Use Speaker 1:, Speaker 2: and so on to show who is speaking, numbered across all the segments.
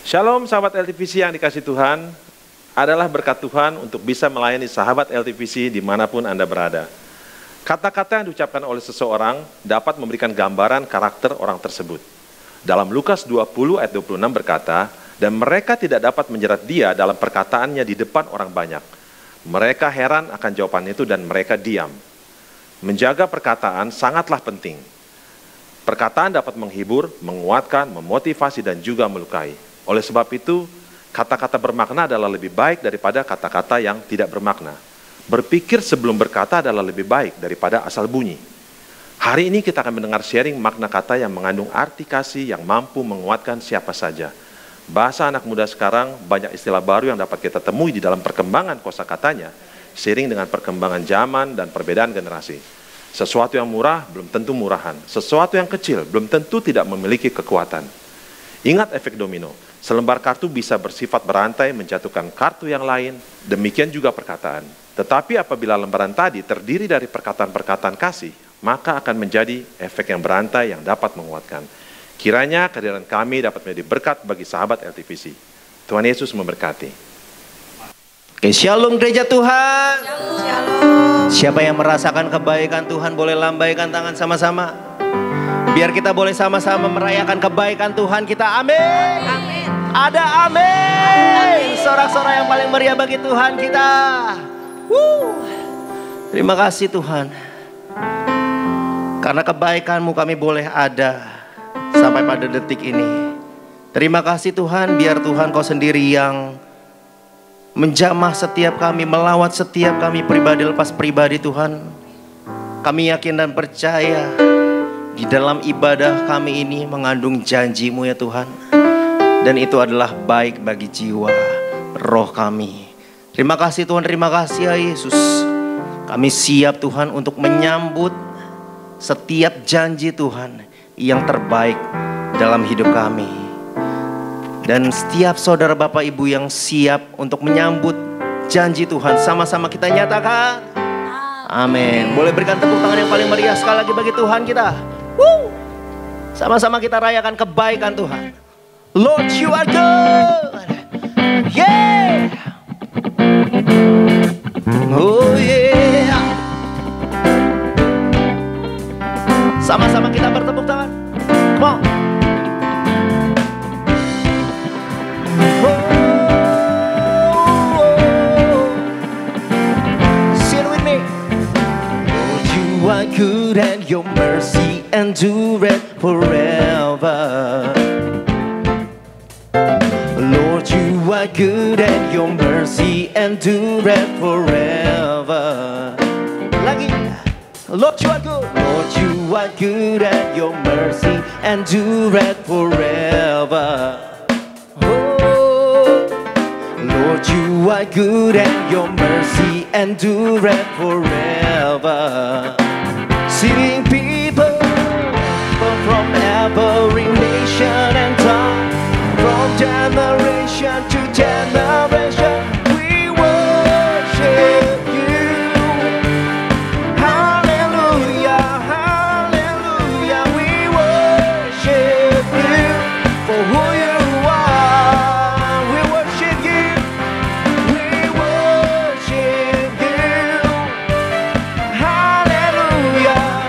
Speaker 1: Shalom sahabat LTVC yang dikasih Tuhan, adalah berkat Tuhan untuk bisa melayani sahabat LTVC dimanapun Anda berada. Kata-kata yang diucapkan oleh seseorang dapat memberikan gambaran karakter orang tersebut. Dalam Lukas 20 ayat 26 berkata, dan mereka tidak dapat menjerat dia dalam perkataannya di depan orang banyak. Mereka heran akan jawaban itu dan mereka diam. Menjaga perkataan sangatlah penting. Perkataan dapat menghibur, menguatkan, memotivasi, dan juga melukai. Oleh sebab itu, kata-kata bermakna adalah lebih baik daripada kata-kata yang tidak bermakna. Berpikir sebelum berkata adalah lebih baik daripada asal bunyi. Hari ini kita akan mendengar sharing makna kata yang mengandung arti kasih yang mampu menguatkan siapa saja. Bahasa anak muda sekarang banyak istilah baru yang dapat kita temui di dalam perkembangan kosakatanya, seiring dengan perkembangan zaman dan perbedaan generasi. Sesuatu yang murah belum tentu murahan, sesuatu yang kecil belum tentu tidak memiliki kekuatan. Ingat efek domino, selembar kartu bisa bersifat berantai menjatuhkan kartu yang lain, demikian juga perkataan. Tetapi apabila lembaran tadi terdiri dari perkataan-perkataan kasih, maka akan menjadi efek yang berantai yang dapat menguatkan. Kiranya kehadiran kami dapat menjadi berkat bagi sahabat LTVC. Tuhan Yesus memberkati.
Speaker 2: Oke, shalom gereja Tuhan.
Speaker 3: Shalom.
Speaker 2: Siapa yang merasakan kebaikan Tuhan boleh lambaikan tangan sama-sama. Biar kita boleh sama-sama merayakan kebaikan Tuhan kita. Amin.
Speaker 3: Amin.
Speaker 2: Ada amin. Sorak-sorak yang paling meriah bagi Tuhan kita. Terima kasih Tuhan. Karena kebaikan-Mu kami boleh ada sampai pada detik ini. Terima kasih Tuhan, biar Tuhan Kau sendiri yang menjamah setiap kami, melawat setiap kami pribadi lepas pribadi Tuhan. Kami yakin dan percaya di dalam ibadah kami ini mengandung janji-Mu ya Tuhan. Dan itu adalah baik bagi jiwa, roh kami. Terima kasih Tuhan, terima kasih ya Yesus. Kami siap Tuhan untuk menyambut setiap janji Tuhan yang terbaik dalam hidup kami. Dan setiap saudara Bapak Ibu yang siap untuk menyambut janji Tuhan, sama-sama kita nyatakan amin. Boleh berikan tepuk tangan yang paling meriah sekali lagi bagi Tuhan kita. Sama-sama kita rayakan kebaikan Tuhan. Lord, you are good. Yeah. Oh yeah. Sama-sama kita bertepuk tangan. Come on. You are good and your mercy endureth forever. Lord, you are good and your mercy endureth forever. Lagi. Lord, you are good. Lord, you are good and your mercy endureth forever. Oh, Lord, you are good and your mercy endureth forever. Sing people from every nation and tongue, from generation to generation, we worship you. Hallelujah, hallelujah, we worship you for who you are. We worship you, we worship you. Hallelujah.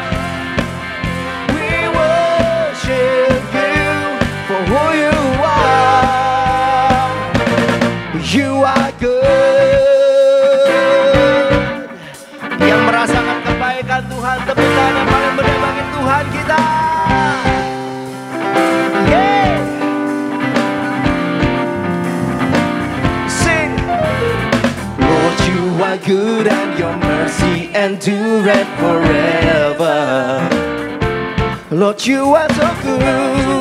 Speaker 2: You are good. Yang merasakan kebaikan Tuhan, tepuk tangan yang paling meriah bagi Tuhan kita. Yeah. Sing. Lord, you are good and your mercy endureth forever. Lord, you are so good.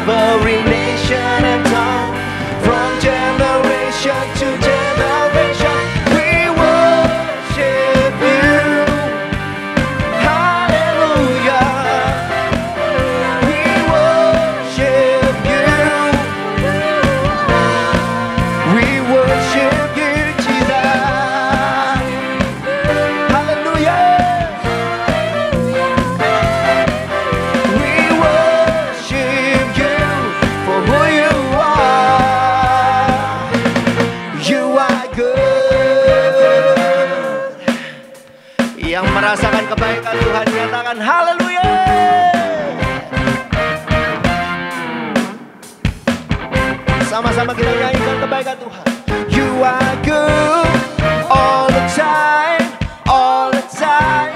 Speaker 2: Every nation and tongue, from generation to generation, we worship you. Hallelujah, we worship you. We worship you, Jesus. Sama-sama kita nyanyikan kebaikan Tuhan. You are good all the time, all the time.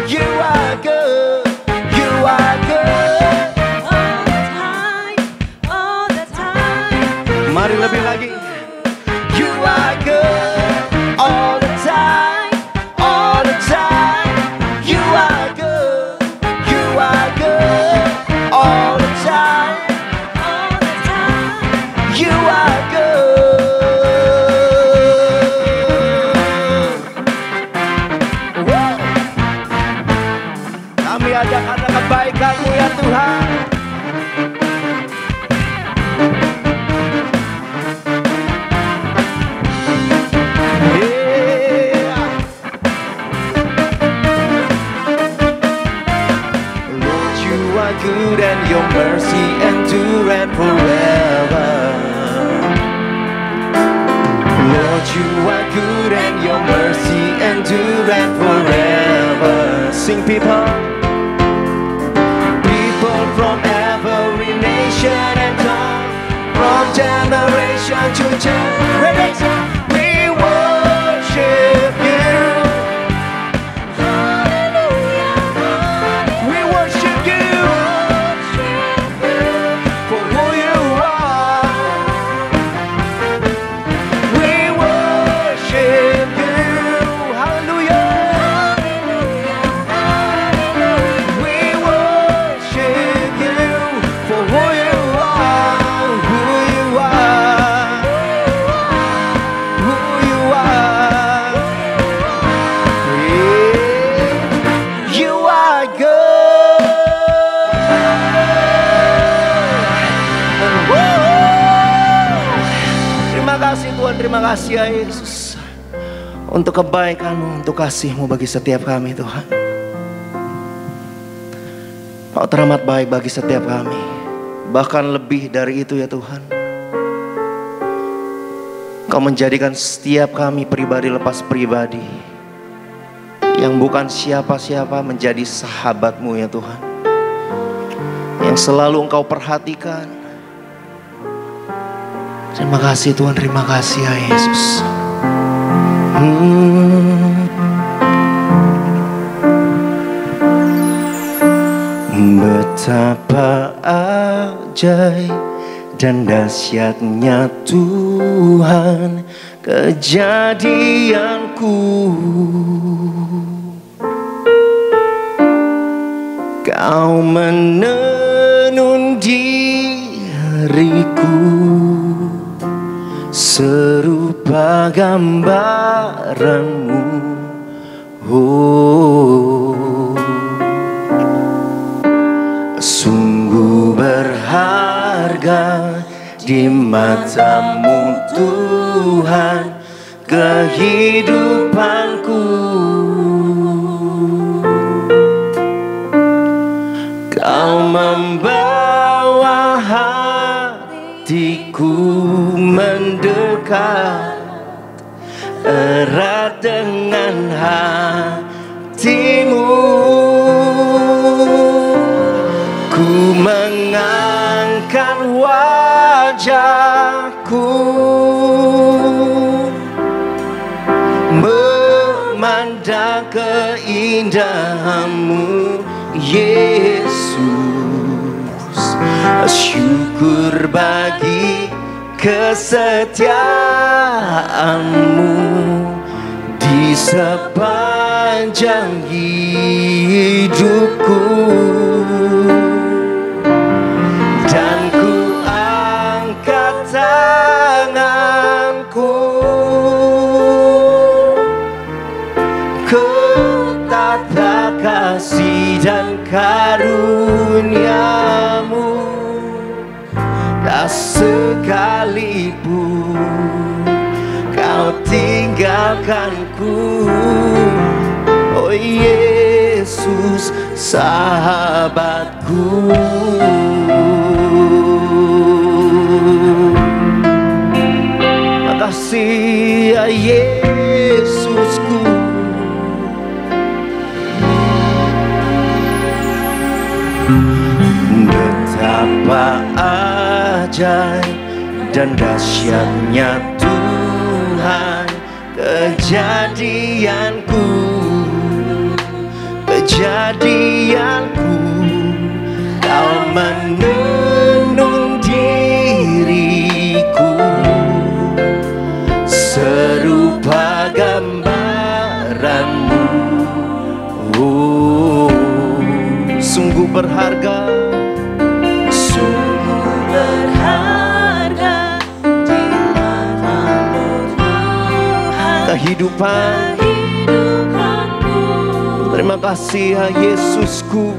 Speaker 2: You are good, you are good
Speaker 3: all the time, all the time.
Speaker 2: Mari lebih lagi. You are good all the time, all the time. You are good, you are good all the time,
Speaker 3: All the time.
Speaker 2: you are good. Wow. Kami ada karena kebaikan-Mu ya Tuhan. Lord, you are good and your mercy endureth forever. Lord, you are good and your mercy endureth forever. Sing people. People from every nation and tongue, from generation to generation, we worship you. We worship you for who you are. We worship you. Hallelujah. We worship you for who you are, who you are, who you are. Yeah. You are good. Terima kasih Tuhan, terima kasih ya Yesus, untuk kebaikan-Mu, untuk kasih-Mu bagi setiap kami Tuhan. Kau teramat baik bagi setiap kami, bahkan lebih dari itu ya Tuhan. Kau menjadikan setiap kami pribadi lepas pribadi, yang bukan siapa-siapa menjadi sahabat-Mu ya Tuhan, yang selalu Engkau perhatikan. Terima kasih Tuhan, terima kasih ya Yesus. Betapa ajaib dan dahsyatnya Tuhan kejadianku. Kau menenun diriku serupa gambaran-Mu. Oh, sungguh berharga di mata-Mu Tuhan kehidupanku. Kau membawa hatiku mendekat erat dengan hati-Mu. Ku mengangkat wajahku memandang keindahan-Mu Yesus. Syukur bagi kesetiaan-Mu di sepanjang hidupku. Dan ku angkat tanganku ke tata kasih dan karunia-Mu. Tak sekalipun Kau tinggalkanku, oh Yesus sahabatku. Makasih ya Yesusku. Betapa ajaib dan dahsyatnya Tuhan kejadianku, kejadianku. Kau menenun diriku serupa gambaranmu. Oh, sungguh berharga,
Speaker 3: Sungguh berharga di matamu Tuhan
Speaker 2: kehidupan.
Speaker 3: kehidupanku.
Speaker 2: Terima kasih ya Yesusku.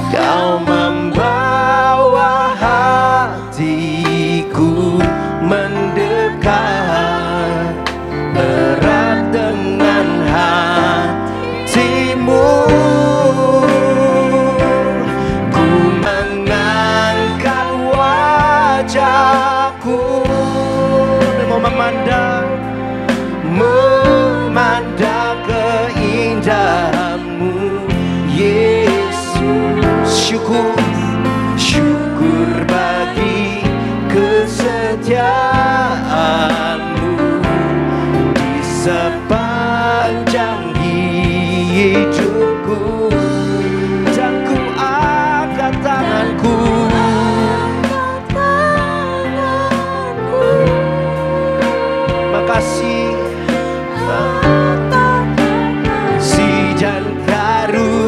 Speaker 2: Kau membawa hatiku mendekat erat dengan hatimu. Ku mengangkat wajahku mau memandang keindahanmu Yesus. Syukur bagi kesetiaanmu di sepanjang hidupku. Dan ku angkat tanganku, makasih dan karuniamu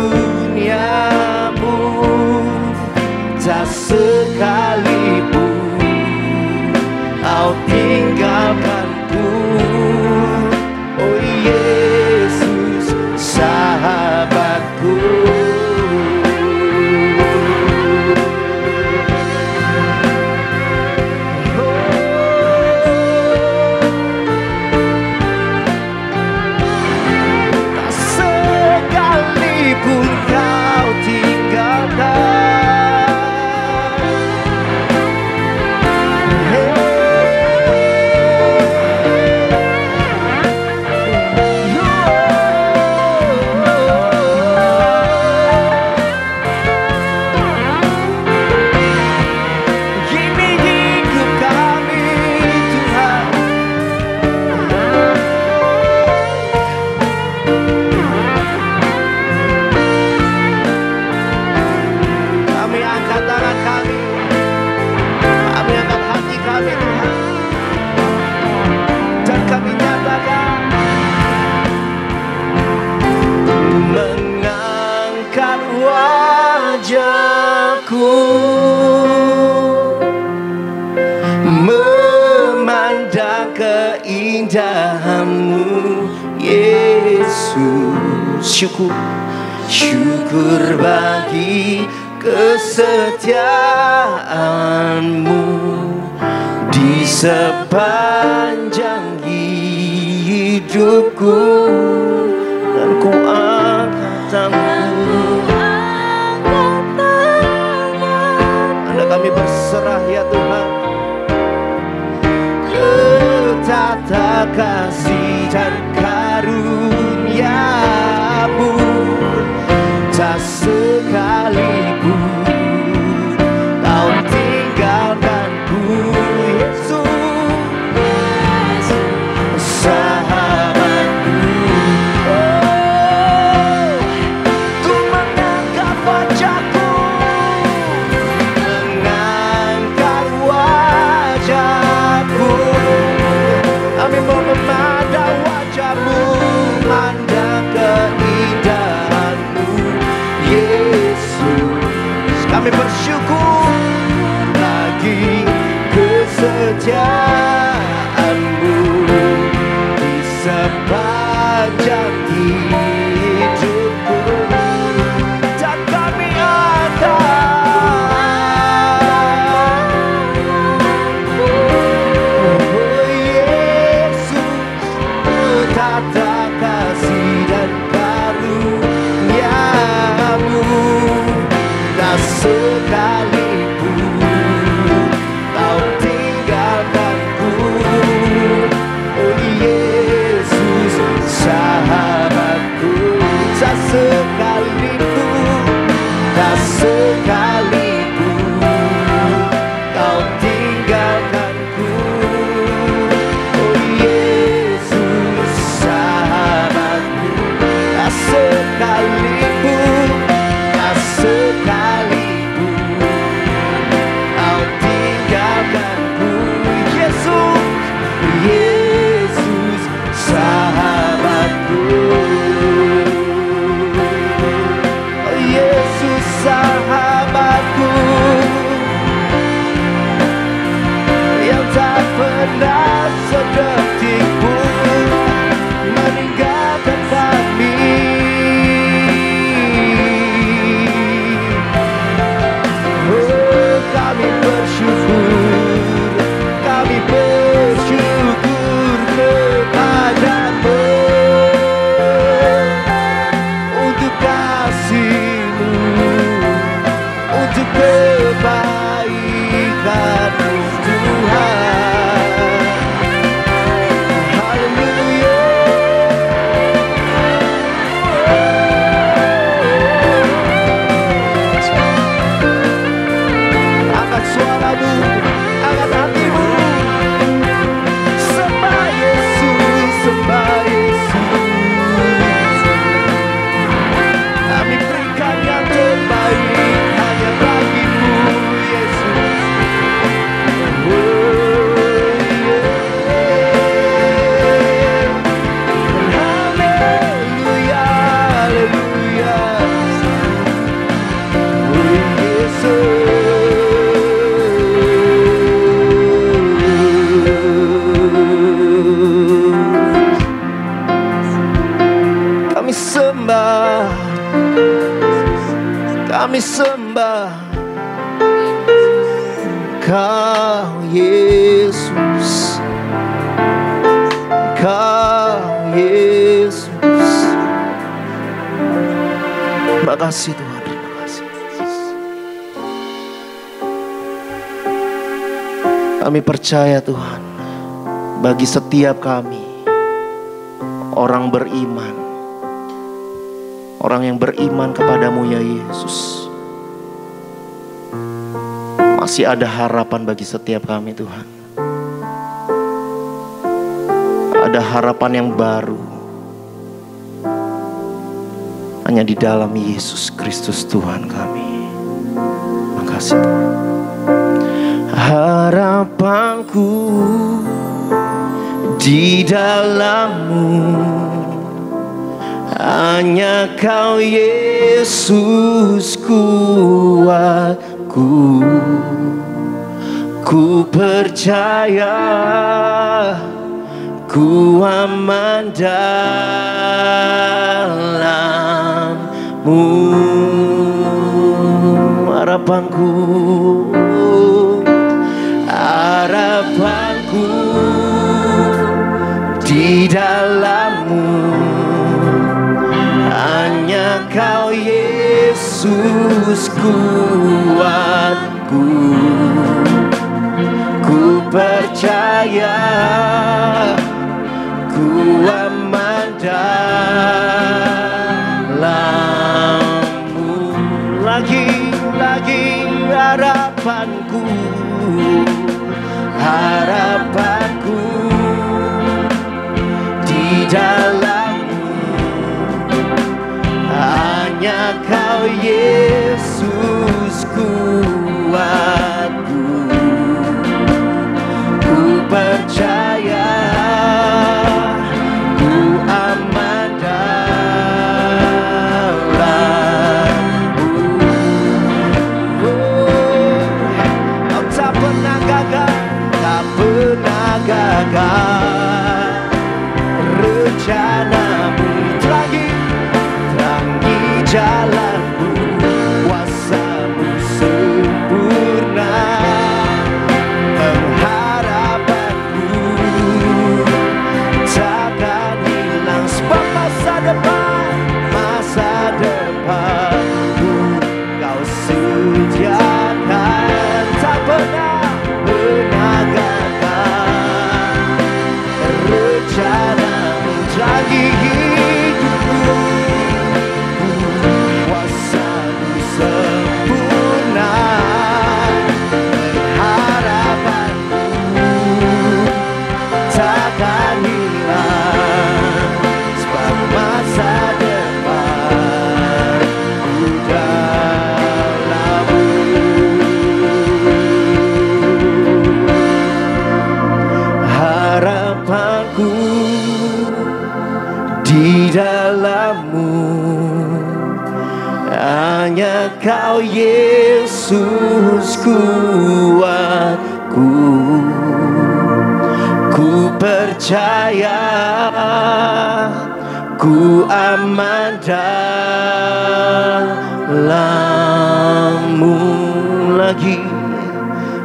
Speaker 2: tak sekalipun kau tinggalkanku. Oh Yesus sahabatku. Tak sekalipun kau tinggalkan. Wajahku memandang keindahanmu Yesus. Syukur bagi kesetiaanmu di sepanjang hidupku. Dan ku angkat tanganku, kami berserah ya Tuhan ke tata kasih dan karuniamu. Tak sekalipun kau tinggalkanku Yesus sahabatku. Oh, ku mengangkat wajahku, kami mau memandang wajahmu, memandang keindahanmu Yesus. Kami bersyukur bagi kesetiaanmu di sepanjang hidupku. Dan kami tata kasih dan karuniamu tak sekalipun kau tinggalkanku. Oh Yesus sahabatku. Tak sekalipun kau tinggalkanku. bersyukur kepadamu untuk kasih-Mu, untuk kebaikan-Mu Tuhan. Haleluya. Angkat suaramu, angkat hatimu. Sembah Yesus, sembah Yesus. Kami berikan yang terbaik hanya bagi-Mu, Yesus. Oh, yeah. Haleluya, haleluya. Oh, Yesus. Kami sembah, kami sembah Kau Yesus, Kau Yesus. Terima kasih Tuhan, terima kasih. Kami percaya Tuhan, bagi setiap kami orang beriman, orang yang beriman kepadamu ya Yesus, masih ada harapan bagi setiap kami Tuhan. Ada harapan yang baru hanya di dalam Yesus Kristus Tuhan kami. Terima kasih Tuhan. Harapanku di dalam-Mu, hanya Kau Yesus kuatku. Ku percaya ku aman dalam-Mu. Harapanku, harapanku di dalam-Mu, hanya Kau Yesus kuatku. Ku percaya ku aman dalam-Mu. Lagi harapanku, harapanku di dalam-Mu, hanya Kau Yesus kuatku. Ku percaya ku aman dalam-Mu. Oh, Kau tak pernah gagal, tak pernah gagal. Rencana-Mu terangi jalan-Mu, kuasa-Mu sempurna. Pengharapanku takkan hilang, sebab masa depanku Kau sediakan. Tak pernah gagal. Rencana-Mu terangi hidupku, kuasa-Mu sempurna. Harapanku takkan hilang, sebab masa depanku dalam-Mu. Harapanku di dalam-Mu, hanya Kau Yesus kuatku. Ku percaya ku aman dalam-Mu.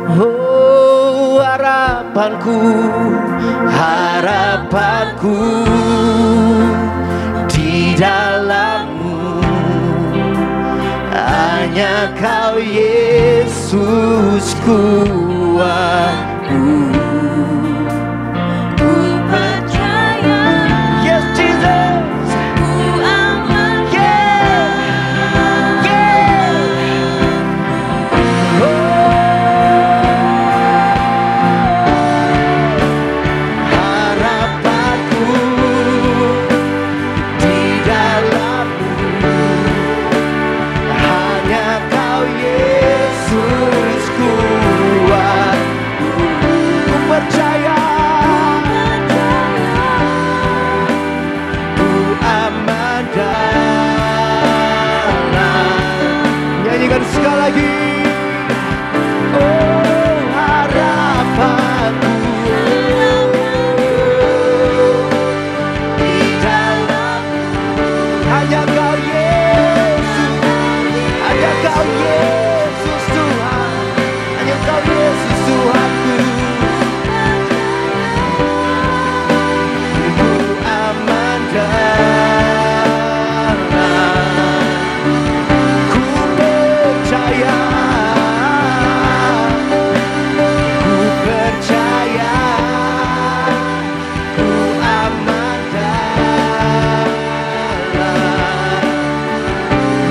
Speaker 2: Oh, harapanku, harapanku di dalam-Mu, hanya Kau Yesus kuatku.
Speaker 3: Ku percaya,
Speaker 2: Yes Jesus,
Speaker 3: ku aman.
Speaker 2: yeah, yeah. Harapanku di dalam-Mu, hanya Kau Yesus kuatku. Ku percaya, ku aman dalam. Nyanyikan sekali lagi. Oh, harapanku di dalam-Mu, hanya Kau Yesus, hanya Kau Yesus Tuhan, hanya Kau Yesus Tuhanku. Ku aman dalam, ku percaya, ku percaya, ku aman dalam.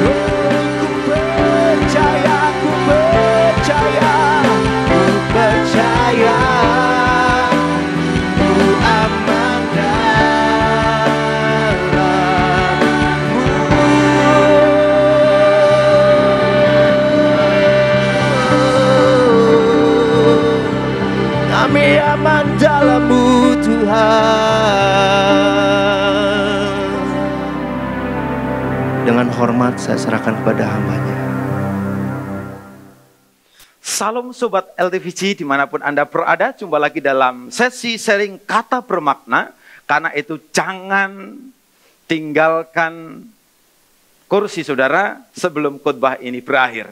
Speaker 2: Oh, ku percaya, ku percaya, ku percaya, ku aman dalam-Mu. Kami aman dalam-Mu Tuhan. Dengan hormat saya serahkan kepada hamba-Nya.
Speaker 4: Salam Sobat LTVC dimanapun Anda berada, jumpa lagi dalam sesi sharing kata bermakna. Karena itu jangan tinggalkan kursi saudara sebelum khotbah ini berakhir.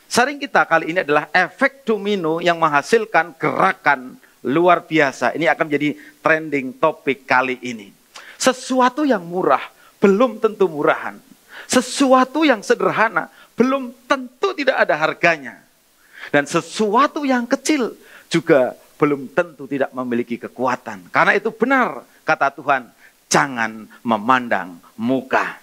Speaker 4: Sharing kita kali ini adalah efek domino yang menghasilkan gerakan luar biasa. Ini akan menjadi trending topik kali ini. Sesuatu yang murah belum tentu murahan. Sesuatu yang sederhana belum tentu tidak ada harganya. Dan sesuatu yang kecil juga belum tentu tidak memiliki kekuatan. Karena itu benar kata Tuhan, jangan memandang muka.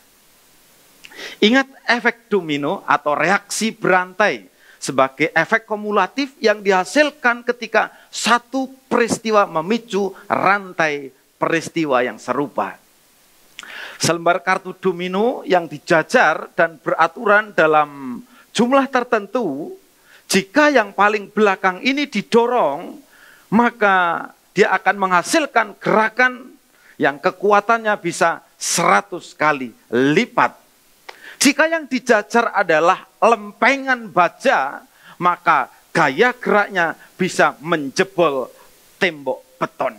Speaker 4: Ingat efek domino atau reaksi berantai sebagai efek kumulatif yang dihasilkan ketika satu peristiwa memicu rantai peristiwa yang serupa. Selembar kartu domino yang dijajar dan beraturan dalam jumlah tertentu, jika yang paling belakang ini didorong, maka dia akan menghasilkan gerakan yang kekuatannya bisa 100 kali lipat. Jika yang dijajar adalah lempengan baja, maka gaya geraknya bisa menjebol tembok beton.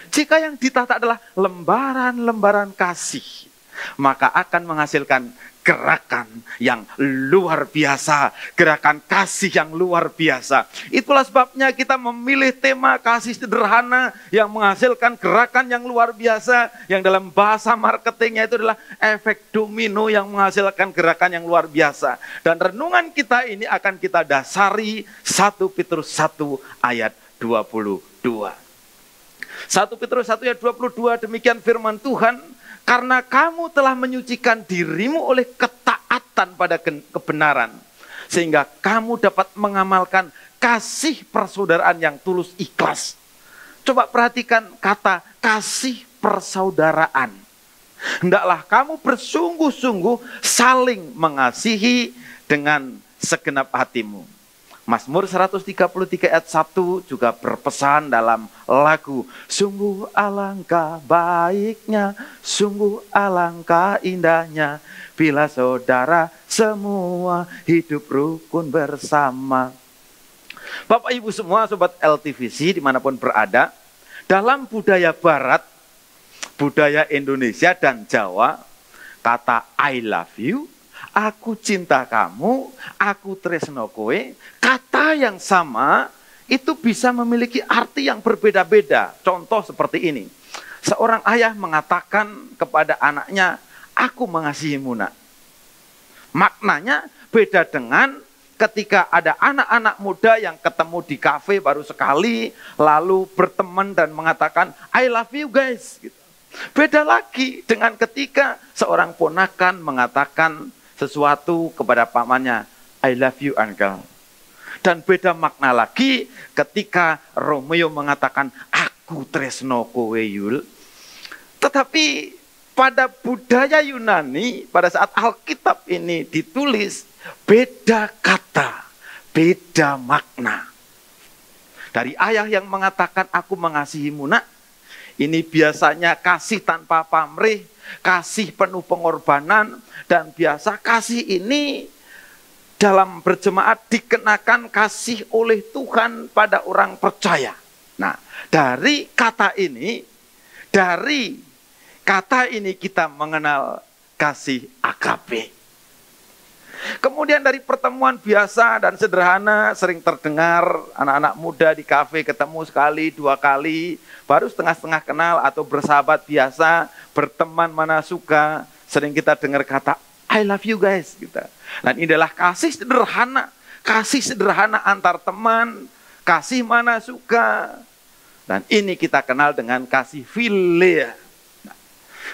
Speaker 4: Jika yang ditata adalah lembaran-lembaran kasih, maka akan menghasilkan gerakan yang luar biasa, gerakan kasih yang luar biasa. Itulah sebabnya kita memilih tema kasih sederhana yang menghasilkan gerakan yang luar biasa, yang dalam bahasa marketingnya itu adalah efek domino yang menghasilkan gerakan yang luar biasa. Dan renungan kita ini akan kita dasari 1 Petrus 1 ayat 22. 1 Petrus 1 ayat 22, demikian firman Tuhan, karena kamu telah menyucikan dirimu oleh ketaatan pada kebenaran, sehingga kamu dapat mengamalkan kasih persaudaraan yang tulus ikhlas. Coba perhatikan kata kasih persaudaraan. Hendaklah kamu bersungguh-sungguh saling mengasihi dengan segenap hatimu. Mazmur 133 ayat 1 juga berpesan dalam lagu, sungguh alangkah baiknya, sungguh alangkah indahnya, bila saudara semua hidup rukun bersama. Bapak Ibu semua, Sobat LTVC dimanapun berada, dalam budaya Barat, budaya Indonesia dan Jawa, kata I love you, aku cinta kamu, aku tresno kowe, kata doa yang sama itu bisa memiliki arti yang berbeda-beda. Contoh seperti ini. Seorang ayah mengatakan kepada anaknya, aku mengasihimu nak. Maknanya beda dengan ketika ada anak-anak muda yang ketemu di kafe baru sekali, lalu berteman dan mengatakan, I love you guys. Gitu. Beda lagi dengan ketika seorang ponakan mengatakan sesuatu kepada pamannya, I love you uncle. Dan beda makna lagi ketika Romeo mengatakan, aku tresno kowe Yul. Tetapi pada budaya Yunani, pada saat Alkitab ini ditulis, beda kata, beda makna. Dari ayah yang mengatakan, aku mengasihimu nak, ini biasanya kasih tanpa pamrih, kasih penuh pengorbanan, dan biasa kasih ini dalam berjemaat dikenakan kasih oleh Tuhan pada orang percaya. Nah, dari kata ini kita mengenal kasih agape. Kemudian dari pertemuan biasa dan sederhana sering terdengar anak-anak muda di kafe ketemu sekali, dua kali, baru setengah-setengah kenal atau bersahabat biasa, berteman mana suka, sering kita dengar kata I love you guys gitu. Dan ini adalah kasih sederhana antar teman, kasih mana suka. Dan ini kita kenal dengan kasih philia. Nah,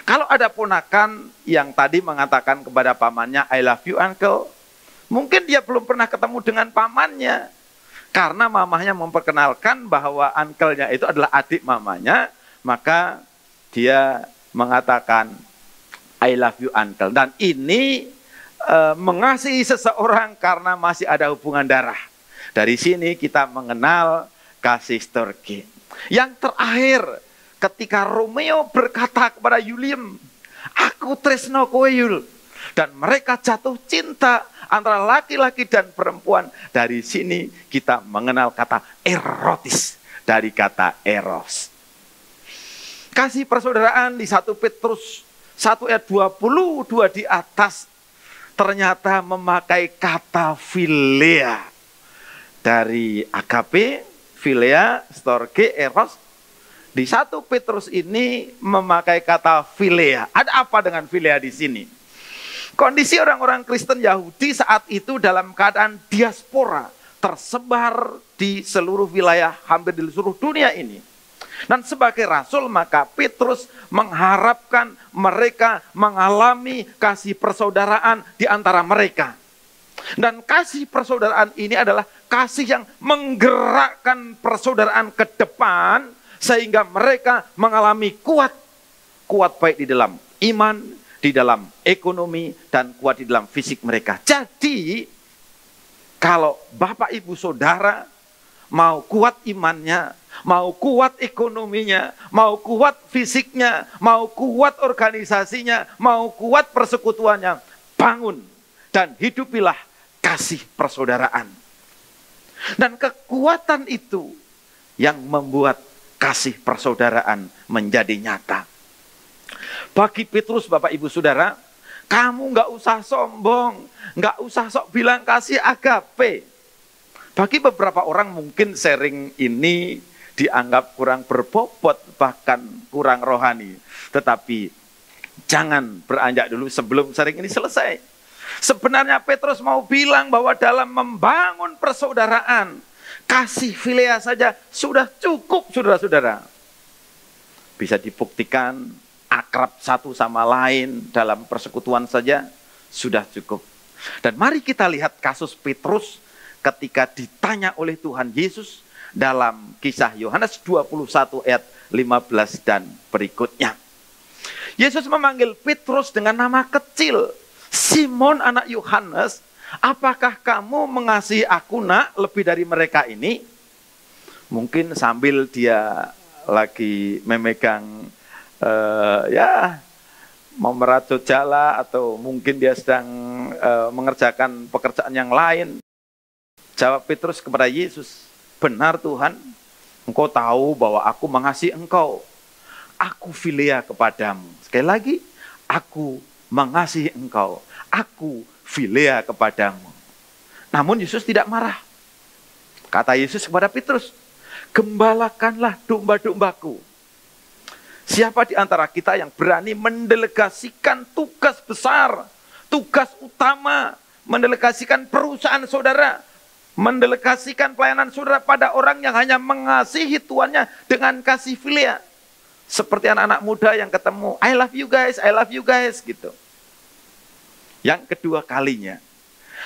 Speaker 4: kalau ada ponakan yang tadi mengatakan kepada pamannya, I love you uncle, mungkin dia belum pernah ketemu dengan pamannya. Karena mamahnya memperkenalkan bahwa uncle-nya itu adalah adik mamanya, maka dia mengatakan, I love you uncle. Dan ini mengasihi seseorang karena masih ada hubungan darah. Dari sini kita mengenal kasih storge. Yang terakhir, ketika Romeo berkata kepada Julian, aku tresno kowe Yul. Dan mereka jatuh cinta antara laki-laki dan perempuan. Dari sini kita mengenal kata erotis dari kata eros. Kasih persaudaraan di 1 Petrus 1 ayat 22 di atas ternyata memakai kata philia. Dari agape, philia, storge, eros. Di 1 Petrus ini memakai kata philia. Ada apa dengan philia di sini? Kondisi orang-orang Kristen Yahudi saat itu dalam keadaan diaspora, tersebar di seluruh wilayah, hampir di seluruh dunia ini. Dan sebagai rasul maka Petrus mengharapkan mereka mengalami kasih persaudaraan di antara mereka. Dan kasih persaudaraan ini adalah kasih yang menggerakkan persaudaraan ke depan sehingga mereka mengalami kuat baik di dalam iman, di dalam ekonomi, dan kuat di dalam fisik mereka. Jadi kalau Bapak Ibu Saudara mau kuat imannya, mau kuat ekonominya, mau kuat fisiknya, mau kuat organisasinya, mau kuat persekutuannya, bangun dan hidupilah kasih persaudaraan. Dan kekuatan itu yang membuat kasih persaudaraan menjadi nyata. Bagi Petrus, Bapak Ibu Saudara, kamu nggak usah sombong, nggak usah sok bilang kasih agape. Bagi beberapa orang mungkin sharing ini dianggap kurang berbobot, bahkan kurang rohani. Tetapi jangan beranjak dulu sebelum sharing ini selesai. Sebenarnya Petrus mau bilang bahwa dalam membangun persaudaraan, kasih philia saja sudah cukup, saudara-saudara. Bisa dibuktikan akrab satu sama lain dalam persekutuan saja sudah cukup. Dan mari kita lihat kasus Petrus ketika ditanya oleh Tuhan Yesus dalam kisah Yohanes 21 ayat 15 dan berikutnya. Yesus memanggil Petrus dengan nama kecil. Simon anak Yohanes, apakah kamu mengasihi aku nak lebih dari mereka ini? Mungkin sambil dia lagi memegang memeracot jala, atau mungkin dia sedang mengerjakan pekerjaan yang lain. Jawab Petrus kepada Yesus, benar Tuhan, engkau tahu bahwa aku mengasihi engkau. Aku philia kepadamu. Sekali lagi, aku mengasihi engkau. Aku philia kepadamu. Namun Yesus tidak marah. Kata Yesus kepada Petrus, gembalakanlah domba-dombaku. Siapa di antara kita yang berani mendelegasikan tugas besar, tugas utama, mendelegasikan perusahaan saudara, mendelegasikan pelayanan saudara pada orang yang hanya mengasihi tuannya dengan kasih filia. Seperti anak-anak muda yang ketemu, I love you guys, gitu. Yang kedua kalinya,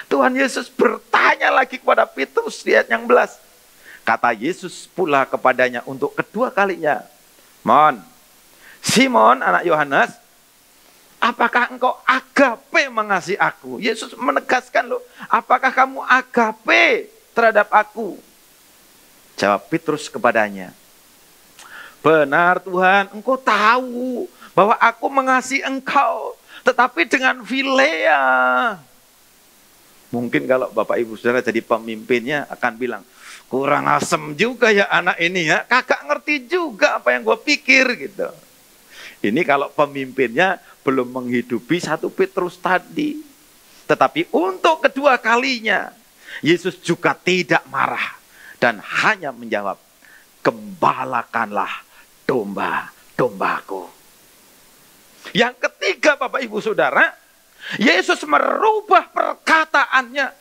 Speaker 4: Tuhan Yesus bertanya lagi kepada Petrus di ayat yang 11. Kata Yesus pula kepadanya untuk kedua kalinya, Simon anak Yohanes, apakah engkau agape mengasihi aku? Yesus menegaskan loh, apakah kamu agape terhadap aku? Jawab Petrus kepadanya, benar Tuhan, engkau tahu bahwa aku mengasihi engkau, tetapi dengan filea. Mungkin kalau Bapak Ibu Saudara jadi pemimpinnya akan bilang, kurang asem juga ya anak ini ya, kagak ngerti juga apa yang gue pikir gitu. Ini kalau pemimpinnya belum menghidupi 1 Petrus tadi. Tetapi untuk kedua kalinya, Yesus juga tidak marah dan hanya menjawab, gembalakanlah domba-dombaku. Yang ketiga Bapak Ibu Saudara, Yesus merubah perkataannya.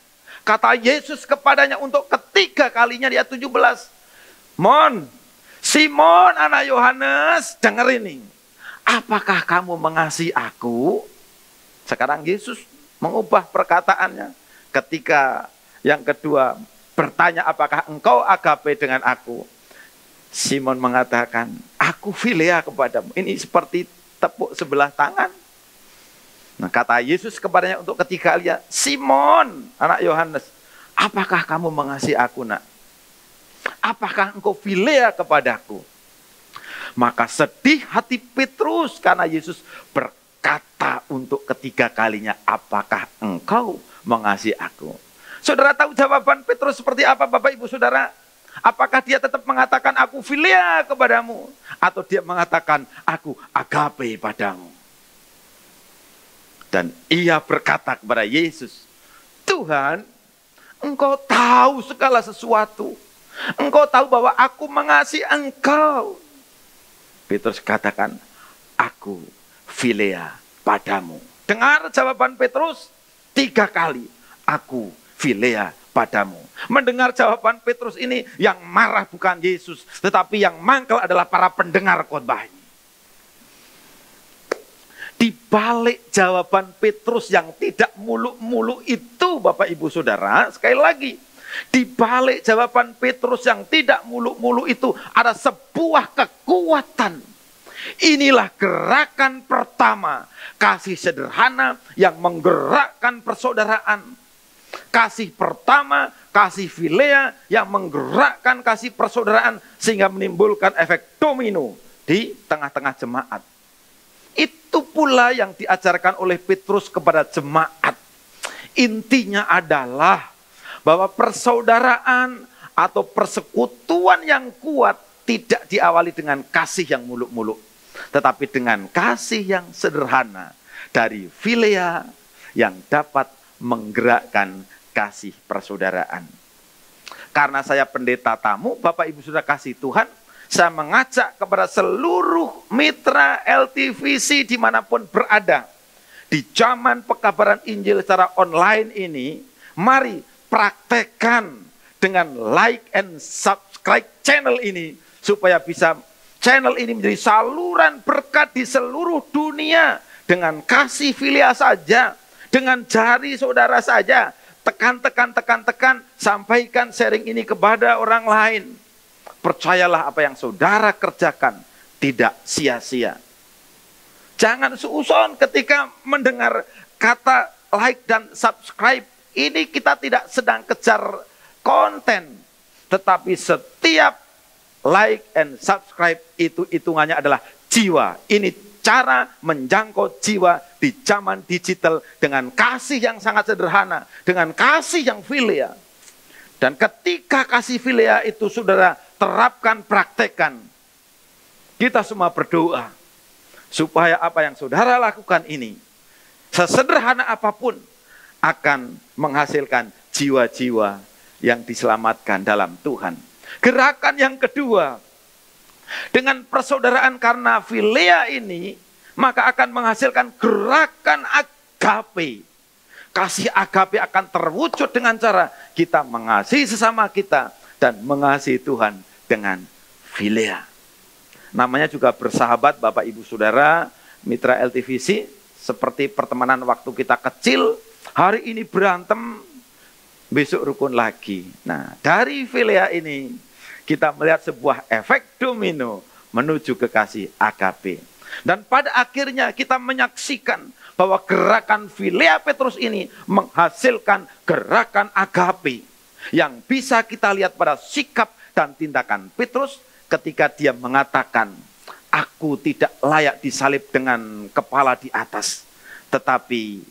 Speaker 4: Kata Yesus kepadanya untuk ketiga kalinya di ayat 17. Simon anak Yohanes, dengar ini. Apakah kamu mengasihi aku? Sekarang Yesus mengubah perkataannya. Ketika yang kedua bertanya, apakah engkau agape dengan aku? Simon mengatakan, aku filea kepadamu. Ini seperti tepuk sebelah tangan. Nah, kata Yesus kepadanya untuk ketiga kalinya, Simon anak Yohanes, apakah kamu mengasihi aku nak? Apakah engkau filea kepadaku? Maka sedih hati Petrus karena Yesus berkata untuk ketiga kalinya, apakah engkau mengasihi aku? Saudara tahu jawaban Petrus seperti apa Bapak Ibu Saudara? Apakah dia tetap mengatakan aku filea kepadamu? Atau dia mengatakan aku agape padamu? Dan ia berkata kepada Yesus, Tuhan, engkau tahu segala sesuatu. Engkau tahu bahwa aku mengasihi engkau. Petrus katakan, aku filea padamu. Dengar jawaban Petrus 3 kali, aku filea padamu. Mendengar jawaban Petrus ini, yang marah bukan Yesus, tetapi yang mangkel adalah para pendengar khotbah ini. Di balik jawaban Petrus yang tidak muluk-muluk itu, Bapak Ibu Saudara, sekali lagi, di balik jawaban Petrus yang tidak muluk-muluk itu ada sebuah kekuatan. Inilah gerakan pertama, kasih sederhana yang menggerakkan persaudaraan. Kasih pertama, kasih filea yang menggerakkan kasih persaudaraan sehingga menimbulkan efek domino di tengah-tengah jemaat. Itu pula yang diajarkan oleh Petrus kepada jemaat. Intinya adalah bahwa persaudaraan atau persekutuan yang kuat tidak diawali dengan kasih yang muluk-muluk, tetapi dengan kasih yang sederhana dari filea yang dapat menggerakkan kasih persaudaraan. Karena saya pendeta tamu, Bapak Ibu Saudara kasih Tuhan, saya mengajak kepada seluruh mitra LTVC dimanapun berada. Di zaman pekabaran Injil secara online ini, mari praktekkan dengan like and subscribe channel ini, supaya bisa channel ini menjadi saluran berkat di seluruh dunia. Dengan kasih filia saja, dengan jari saudara saja, tekan, sampaikan sharing ini kepada orang lain. Percayalah apa yang saudara kerjakan tidak sia-sia. Jangan suuson ketika mendengar kata like dan subscribe. Ini kita tidak sedang kejar konten, tetapi setiap like and subscribe itu hitungannya adalah jiwa. Ini cara menjangkau jiwa di zaman digital dengan kasih yang sangat sederhana, dengan kasih yang filia. Dan ketika kasih filia itu saudara terapkan, praktekkan, kita semua berdoa supaya apa yang saudara lakukan ini, sesederhana apapun, akan menghasilkan jiwa-jiwa yang diselamatkan dalam Tuhan. Gerakan yang kedua, dengan persaudaraan karena filea ini, maka akan menghasilkan gerakan agape. Kasih agape akan terwujud dengan cara kita mengasihi sesama kita dan mengasihi Tuhan dengan filea. Namanya juga bersahabat, Bapak Ibu Saudara, mitra LTVC, seperti pertemanan waktu kita kecil, hari ini berantem, besok rukun lagi. Nah, dari filea ini kita melihat sebuah efek domino menuju ke kasih agape. Dan pada akhirnya kita menyaksikan bahwa gerakan filea Petrus ini menghasilkan gerakan agape yang bisa kita lihat pada sikap dan tindakan Petrus ketika dia mengatakan, aku tidak layak disalib dengan kepala di atas. Tetapi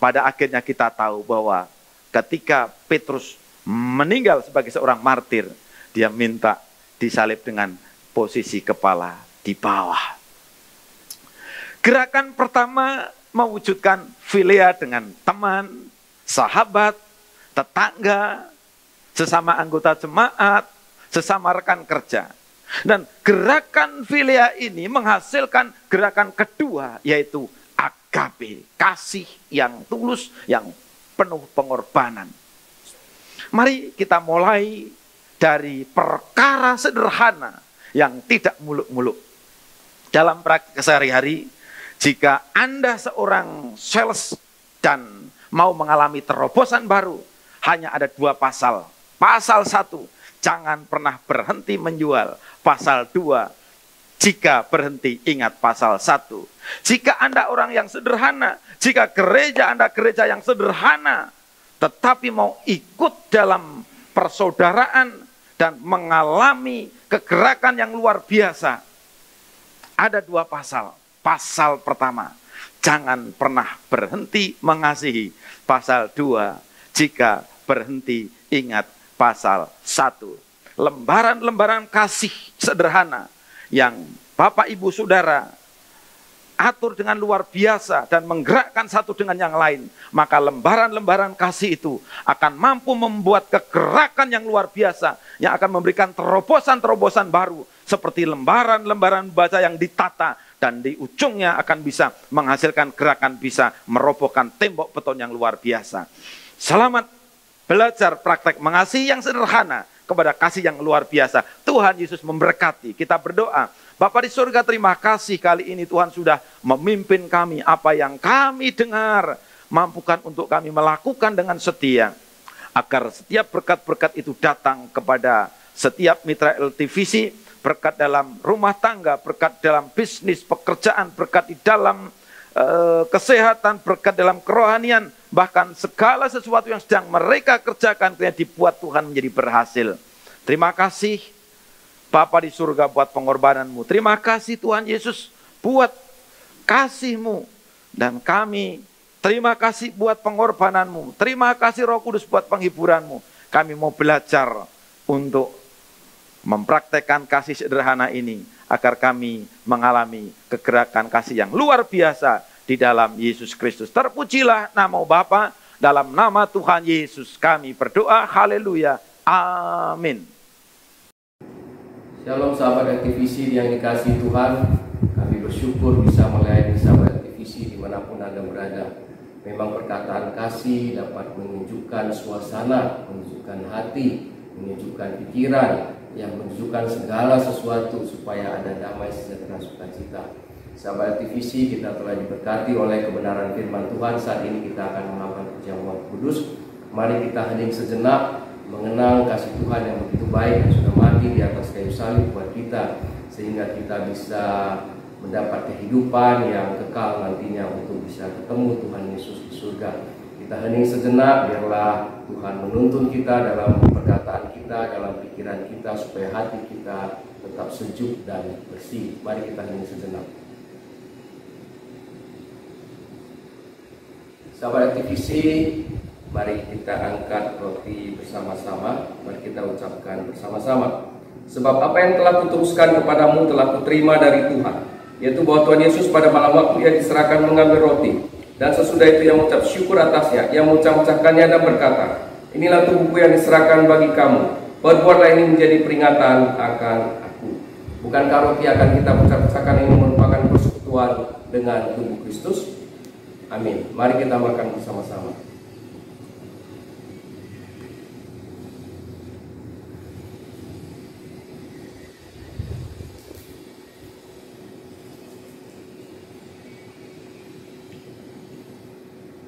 Speaker 4: pada akhirnya kita tahu bahwa ketika Petrus meninggal sebagai seorang martir, dia minta disalib dengan posisi kepala di bawah. Gerakan pertama mewujudkan filea dengan teman, sahabat, tetangga, sesama anggota jemaat, sesama rekan kerja. Dan gerakan filea ini menghasilkan gerakan kedua, yaitu agape, kasih yang tulus, yang penuh pengorbanan. Mari kita mulai dari perkara sederhana yang tidak muluk-muluk. Dalam praktik sehari-hari, jika Anda seorang sales dan mau mengalami terobosan baru, hanya ada 2 pasal. Pasal 1, jangan pernah berhenti menjual. Pasal 2, jika berhenti ingat pasal 1. Jika Anda orang yang sederhana, jika gereja Anda gereja yang sederhana, tetapi mau ikut dalam persaudaraan dan mengalami kegerakan yang luar biasa, ada 2 pasal. Pasal pertama, jangan pernah berhenti mengasihi. Pasal 2, jika berhenti ingat pasal 1. Lembaran-lembaran kasih sederhana yang Bapak Ibu Saudara atur dengan luar biasa dan menggerakkan satu dengan yang lain, maka lembaran-lembaran kasih itu akan mampu membuat kegerakan yang luar biasa yang akan memberikan terobosan-terobosan baru, seperti lembaran-lembaran baca yang ditata dan di ujungnya akan bisa menghasilkan gerakan bisa merobohkan tembok beton yang luar biasa. Selamat belajar praktek mengasihi yang sederhana kepada kasih yang luar biasa. Tuhan Yesus memberkati. Kita berdoa. Bapa di surga, terima kasih kali ini Tuhan sudah memimpin kami. Apa yang kami dengar, mampukan untuk kami melakukan dengan setia. Agar setiap berkat-berkat itu datang kepada setiap mitra LTVC. Berkat dalam rumah tangga, berkat dalam bisnis, pekerjaan, berkat di dalam kesehatan, berkat dalam kerohanian, bahkan segala sesuatu yang sedang mereka kerjakan dibuat Tuhan menjadi berhasil. Terima kasih Bapa di surga buat pengorbananmu. Terima kasih Tuhan Yesus buat kasih-Mu. Dan kami terima kasih buat pengorbananmu. Terima kasih Roh Kudus buat penghiburanmu. Kami mau belajar untuk mempraktekkan kasih sederhana ini, agar kami mengalami kegerakan kasih yang luar biasa di dalam Yesus Kristus. Terpujilah nama Bapa, dalam nama Tuhan Yesus kami berdoa. Haleluya. Amin.
Speaker 5: Shalom sahabat LTVC yang dikasihi Tuhan. Kami bersyukur bisa melayani sahabat LTVC dimanapun Anda berada. Memang perkataan kasih dapat menunjukkan suasana, menunjukkan hati, menunjukkan pikiran, yang menunjukkan segala sesuatu supaya ada damai, sejahtera, sukacita. Sahabat LTVC, kita telah diberkati oleh kebenaran firman Tuhan. Saat ini kita akan melakukan perjamuan kudus. Mari kita hening sejenak, mengenang kasih Tuhan yang begitu baik yang sudah mati di atas kayu salib buat kita, sehingga kita bisa mendapat kehidupan yang kekal nantinya untuk bisa ketemu Tuhan Yesus di surga. Kita hening sejenak, biarlah Tuhan menuntun kita dalam perkataan kita, dalam pikiran kita, supaya hati kita tetap sejuk dan bersih. Mari kita hening sejenak. Sahabat LTVC, mari kita angkat roti bersama-sama. Mari kita ucapkan bersama-sama. Sebab apa yang telah kuteruskan kepadamu telah kuterima dari Tuhan, yaitu bahwa Tuhan Yesus pada malam waktu ia diserahkan mengambil roti, dan sesudah itu ia mengucap syukur atasnya, ia memecah-mecahkannya dan berkata, inilah tubuhku yang diserahkan bagi kamu. Perbuatlah ini menjadi peringatan akan aku. Bukankah roti akan kita pecah-pecahkan ini merupakan persekutuan dengan tubuh Kristus? Amin. Mari kita makan bersama-sama.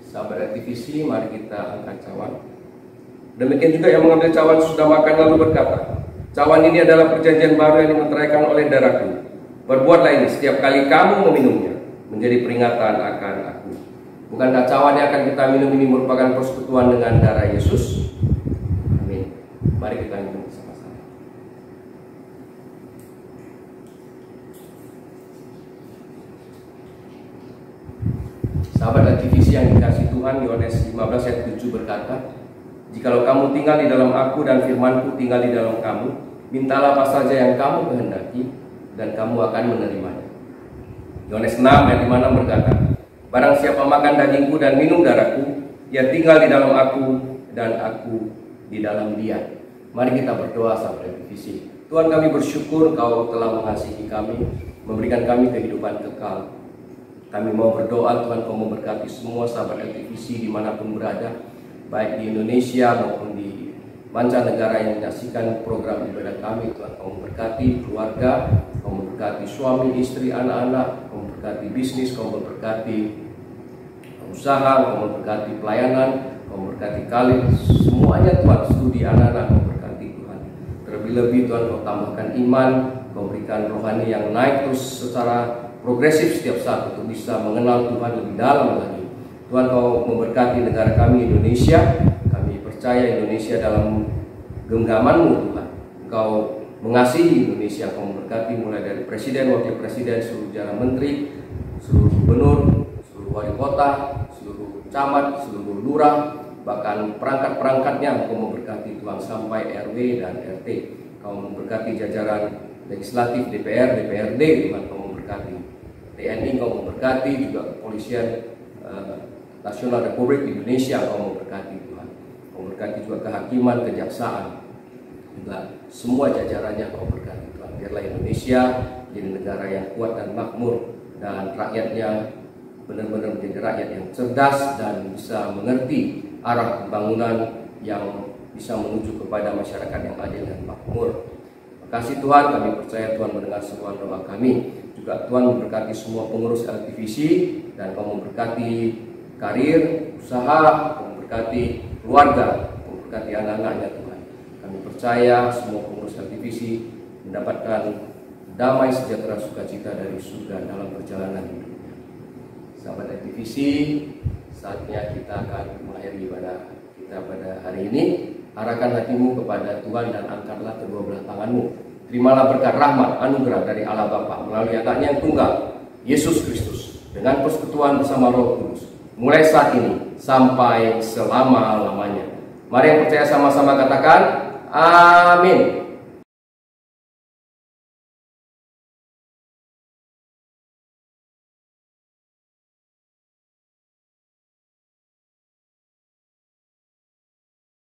Speaker 5: Sahabat aktivisi, mari kita angkat cawan. Demikian juga yang mengambil cawan sudah makan lalu berkata, cawan ini adalah perjanjian baru yang dimeteraikan oleh darahku. Berbuatlah ini setiap kali kamu meminumnya, menjadi peringatan akan aku. Bukankah cawan yang akan kita minum ini merupakan persekutuan dengan darah Yesus? Amin. Mari kita minum bersama-sama. Sahabat aktivisi yang dikasihi Tuhan, Yohanes 15 ayat 7 berkata, jikalau kamu tinggal di dalam aku dan firmanku tinggal di dalam kamu, mintalah apa saja yang kamu kehendaki dan kamu akan menerimanya. Yohanes 6 ayat 56 berkata, barang siapa makan dagingku dan minum darahku, ia tinggal di dalam aku dan aku di dalam dia. Mari kita berdoa sahabat aktivisi. Tuhan, kami bersyukur Kau telah mengasihi kami, memberikan kami kehidupan kekal. Kami mau berdoa Tuhan, Kau memberkati semua sahabat aktivisi dimanapun berada, baik di Indonesia maupun di mancanegara yang menyaksikan program ibadah kami. Tuhan, Kau memberkati keluarga, Kau memberkati suami, istri, anak-anak, Kau memberkati bisnis, Kau memberkati usaha, Kau memberkati pelayanan, Kau memberkati kali semuanya Tuhan, studi anak-anak Kau memberkati Tuhan. Terlebih-lebih Tuhan, Kau tambahkan iman, Kau berikan rohani yang naik terus secara progresif setiap saat untuk bisa mengenal Tuhan lebih dalam lagi. Tuhan, Kau memberkati negara kami Indonesia. Kami percaya Indonesia dalam genggaman-Mu Tuhan. Engkau mengasihi Indonesia, Kau memberkati mulai dari presiden, wakil presiden, seluruh jalan menteri, seluruh gubernur, seluruh wali kota, seluruh camat, seluruh lurah, bahkan perangkat-perangkatnya. Kau memberkati Tuhan sampai RW dan RT. Kau memberkati jajaran legislatif, DPR, DPRD, Tuhan Kau memberkati. TNI Kau memberkati, juga kepolisian Nasional Republik Indonesia Kau memberkati Tuhan. Kau memberkati juga kehakiman, kejaksaan, juga semua jajarannya Kau berkati Tuhan. Biarlah Indonesia jadi negara yang kuat dan makmur, dan rakyatnya benar-benar menjadi rakyat yang cerdas dan bisa mengerti arah pembangunan yang bisa menuju kepada masyarakat yang adil dan makmur. Terima kasih Tuhan, kami percaya Tuhan mendengar semua doa kami. Juga Tuhan memberkati semua pengurus LTVC, dan Kau memberkati karir, usaha, Kau memberkati keluarga, Kau memberkati anak-anaknya Tuhan. Kami percaya semua pengurus LTVC mendapatkan damai, sejahtera, sukacita dari surga dalam perjalanan hidupnya. Sahabat LTVC, saatnya kita akan mengakhiri ibadah kita pada hari ini. Arahkan hatimu kepada Tuhan dan angkatlah kedua belah tanganmu. Terimalah berkat rahmat anugerah dari Allah Bapa melalui anaknya yang tunggal, Yesus Kristus, dengan persekutuan bersama Roh Kudus, mulai saat ini sampai selama-lamanya. Mari yang percaya sama-sama katakan, amin.